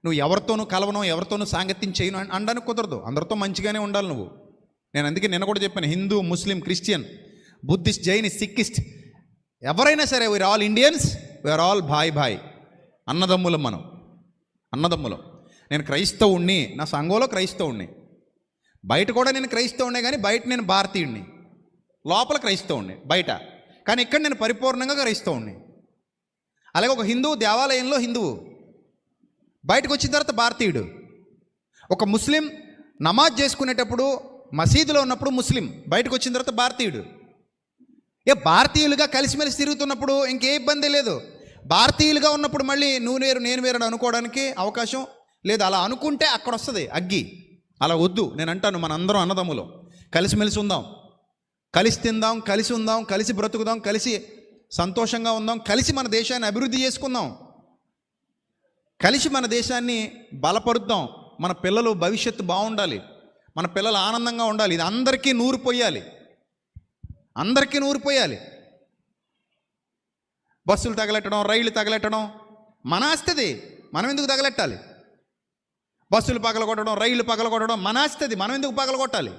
నువ్వు ఎవరితోనూ కలవను, ఎవరితోనూ సాంగత్యం చేయను అనడానికి కుదరదు. అందరితో మంచిగానే ఉండాలి నువ్వు. నేను అందుకే నిన్న కూడా చెప్పాను, Hindu, Muslim, Christian, Buddhist, Jainist, Sikhist, ఎవరైనా సరే we are all Indians, we are all bhai. అన్నదమ్ములం మనం, అన్నదమ్ములం. నేను క్రైస్తవుణ్ణి, నా సంఘంలో క్రైస్తవుణ్ణి, బయట కూడా నేను క్రైస్తవుణ్ణే, కానీ బయట నేను భారతీయుణ్ణి, లోపల క్రైస్తవుణ్ణి బయట, కానీ ఇక్కడ నేను పరిపూర్ణంగా క్రైస్తవుణ్ణి. అలాగే ఒక హిందువు దేవాలయంలో హిందువు, బయటకు వచ్చిన తర్వాత భారతీయుడు. ఒక ముస్లిం నమాజ్ చేసుకునేటప్పుడు మసీదులో ఉన్నప్పుడు ముస్లిం, బయటకు వచ్చిన తర్వాత భారతీయుడు. భారతీయులుగా కలిసిమెలిసి తిరుగుతున్నప్పుడు ఇంకే ఇబ్బంది లేదు. భారతీయులుగా ఉన్నప్పుడు మళ్ళీ నువ్వు వేరు నేను వేరు అని అనుకోవడానికి అవకాశం లేదు. అలా అనుకుంటే అక్కడ వస్తుంది అగ్గి. అలా వద్దు. నేను అంటాను, మన అందరం అన్నదమ్ములు, కలిసిమెలిసి ఉందాం, కలిసి తిందాం, కలిసి ఉందాం, కలిసి బ్రతుకుదాం, కలిసి సంతోషంగా ఉందాం, కలిసి మన దేశాన్ని అభివృద్ధి చేసుకుందాం, కలిసి మన దేశాన్ని బలపరుద్దాం. మన పిల్లలు భవిష్యత్తు బాగుండాలి, మన పిల్లలు ఆనందంగా ఉండాలి. ఇది అందరికీ నూరిపోయాలి, అందరికీ నూరిపోయాలి. బస్సులు తగలెట్టడం, రైళ్ళు తగలెట్టడం మన ఆస్తిది, మనం ఎందుకు తగలెట్టాలి? బస్సులు పగలగొట్టడం, రైళ్ళు పగలగొట్టడం మన ఆస్తిది, మనం ఎందుకు పగలగొట్టాలి?